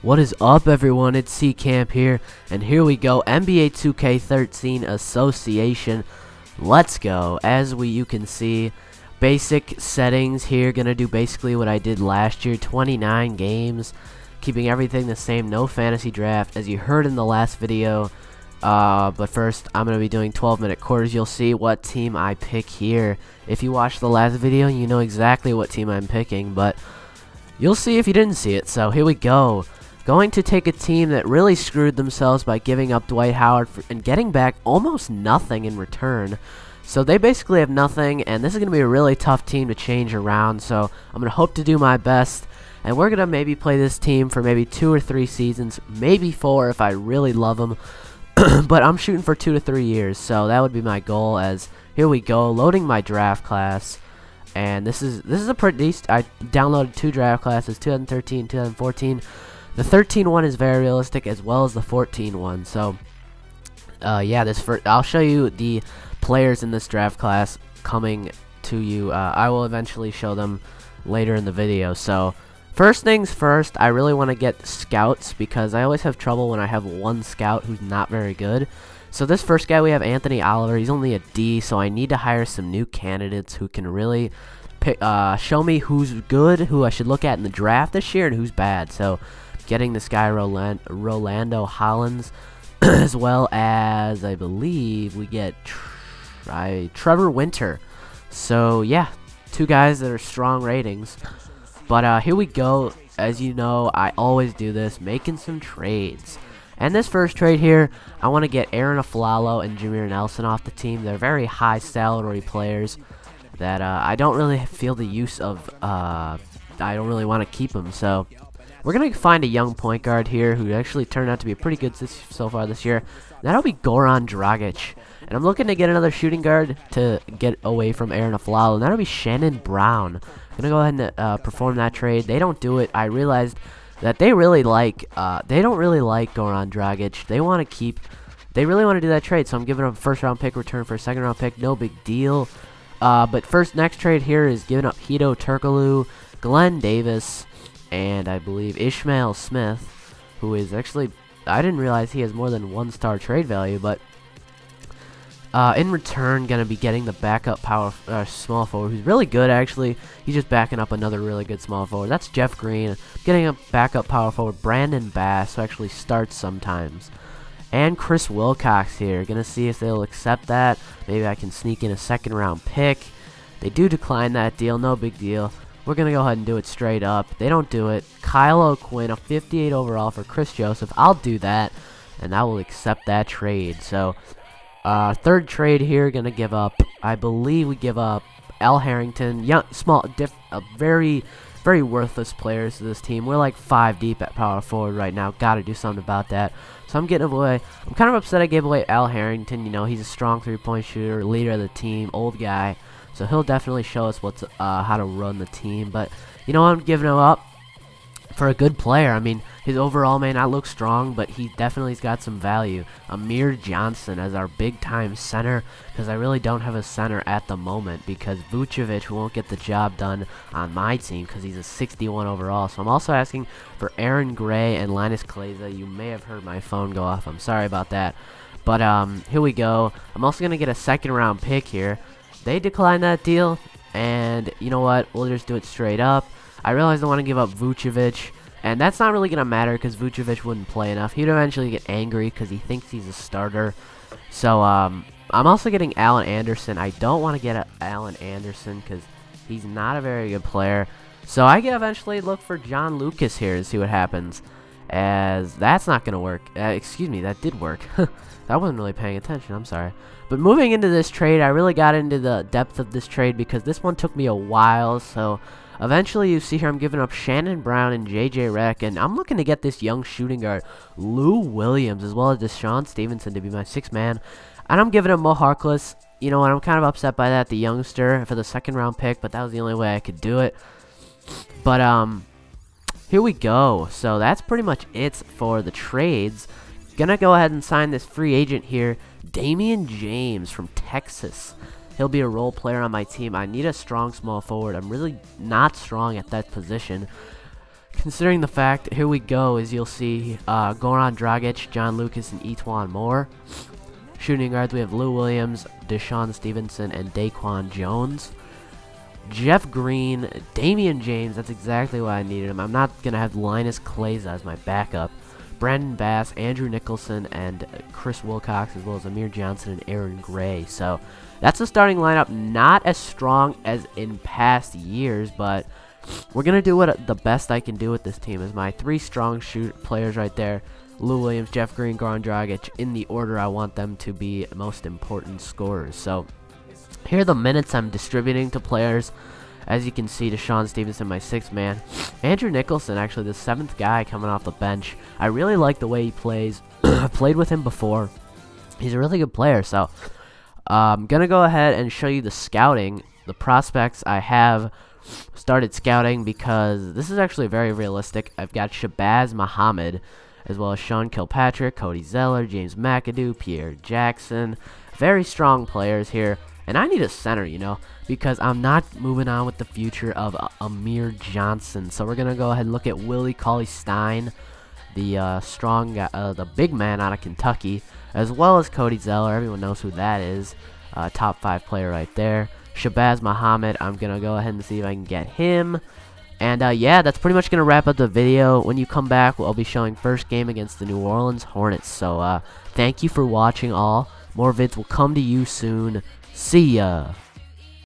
What is up, everyone? It's C-Camp here, and here we go, NBA 2K13 Association. Let's go. As you can see, basic settings here, gonna do basically what I did last year, 29 games, keeping everything the same, no fantasy draft, as you heard in the last video. But first, I'm gonna be doing 12-minute quarters. You'll see what team I pick here. If you watched the last video, you know exactly what team I'm picking, but you'll see if you didn't see it. So here we go. Going to take a team that really screwed themselves by giving up Dwight Howard and getting back almost nothing in return. So they basically have nothing, and this is going to be a really tough team to change around. So I'm going to hope to do my best, and we're going to maybe play this team for maybe 2 or 3 seasons, maybe 4 if I really love them. But I'm shooting for 2 to 3 years, so that would be my goal. As here we go, loading my draft class. And this is a pretty decent. I downloaded 2 draft classes, 2013, 2014. The 13 one is very realistic, as well as the 14 one. So, yeah, I'll show you the players in this draft class coming to you. I will eventually show them later in the video. So, first things first, I really want to get scouts because I always have trouble when I have one scout who's not very good. So this first guy we have, Anthony Oliver. He's only a D, so I need to hire some new candidates who can really show me who's good, who I should look at in the draft this year, and who's bad. So getting this guy Rolando Hollins, as well as I believe we get Trevor Winter. So yeah, 2 guys that are strong ratings. But here we go. As you know, I always do this, making some trades. And this first trade here, I want to get Aaron Aflalo and Jameer Nelson off the team. They're very high salary players that I don't really feel the use of. I don't really want to keep them. So we're going to find a young point guard here who actually turned out to be pretty good so far this year. That'll be Goran Dragic. And I'm looking to get another shooting guard to get away from Aaron Aflalo, and that'll be Shannon Brown. I'm going to go ahead and perform that trade. They don't do it. I realized that they don't really like Goran Dragic. They really want to do that trade, so I'm giving up a first-round pick, return for a second-round pick. No big deal. But next trade here is giving up Hedo Turkoglu, Glenn Davis, and I believe Ishmael Smith, who is actually, I didn't realize he has more than 1-star trade value, but in return, going to be getting the backup small forward, who's really good, actually. He's just backing up another really good small forward. That's Jeff Green. Getting a backup power forward, Brandon Bass, who actually starts sometimes. And Chris Wilcox here. Going to see if they'll accept that. Maybe I can sneak in a second-round pick. They do decline that deal. No big deal. We're going to go ahead and do it straight up. They don't do it. Kyle O'Quinn, a 58 overall for Chris Joseph. I'll do that, and I will accept that trade. So, third trade here, going to give up, I believe we give up Al Harrington. Young, very, very worthless players to this team. We're like 5 deep at power forward right now. Got to do something about that. So I'm getting away. I'm kind of upset I gave away Al Harrington. You know, he's a strong 3-point shooter, leader of the team, old guy. So he'll definitely show us how to run the team. But you know, I'm giving him up for a good player. I mean, his overall may not look strong, but he definitely's got some value. Amir Johnson as our big-time center, because I really don't have a center at the moment, because Vucevic won't get the job done on my team because he's a 61 overall. So I'm also asking for Aaron Gray and Linus Kaleza. You may have heard my phone go off. I'm sorry about that. But here we go. I'm also going to get a second-round pick here. They declined that deal, and you know what? We'll just do it straight up. I realized I want to give up Vucevic, and that's not really going to matter because Vucevic wouldn't play enough. He'd eventually get angry because he thinks he's a starter. So, I'm also getting Allen Anderson. I don't want to get Allen Anderson because he's not a very good player. So, I can eventually look for John Lucas here and see what happens, as that's not going to work. Excuse me, that did work. I wasn't really paying attention, I'm sorry. But moving into this trade, I really got into the depth of this trade because this one took me a while. So eventually you see here I'm giving up Shannon Brown and JJ Redick, and I'm looking to get this young shooting guard, Lou Williams, as well as Deshaun Stevenson to be my 6th man. And I'm giving him Mo Harkless. You know what, I'm kind of upset by that, the youngster, for the 2nd-round pick, but that was the only way I could do it. But here we go. So that's pretty much it for the trades. Gonna go ahead and sign this free agent here, Damian James from Texas. He'll be a role player on my team. I need a strong small forward. I'm really not strong at that position. considering the fact, here we go, as you'll see, Goran Dragic, John Lucas, and Ep.1 Moore. Shooting guards, we have Lou Williams, Deshaun Stevenson, and Daquan Jones. Jeff Green, Damian James, that's exactly why I needed him. I'm not going to have Linus Kleza as my backup. Brandon Bass, Andrew Nicholson, and Chris Wilcox, as well as Amir Johnson and Aaron Gray. So that's the starting lineup. Not as strong as in past years, but we're going to do what the best I can do with this team. Is my 3 strong players right there. Lou Williams, Jeff Green, Goran Dragic, in the order I want them to be most important scorers. So here are the minutes I'm distributing to players. As you can see, Deshaun Stevenson, my 6th man. Andrew Nicholson, actually the 7th guy coming off the bench. I really like the way he plays. I've played with him before. He's a really good player. So I'm going to go ahead and show you the scouting, the prospects I have started scouting, because this is actually very realistic. I've got Shabazz Muhammad, as well as Sean Kilpatrick, Cody Zeller, James McAdoo, Pierre Jackson. Very strong players here. And I need a center, you know, because I'm not moving on with the future of Amir Johnson. So we're going to go ahead and look at Willie Cauley-Stein, the strong, the big man out of Kentucky, as well as Cody Zeller. Everyone knows who that is. Top 5 player right there. Shabazz Muhammad, I'm going to go ahead and see if I can get him. And yeah, that's pretty much going to wrap up the video. When you come back, I'll be showing first game against the New Orleans Hornets. So thank you for watching all. More vids will come to you soon. See ya.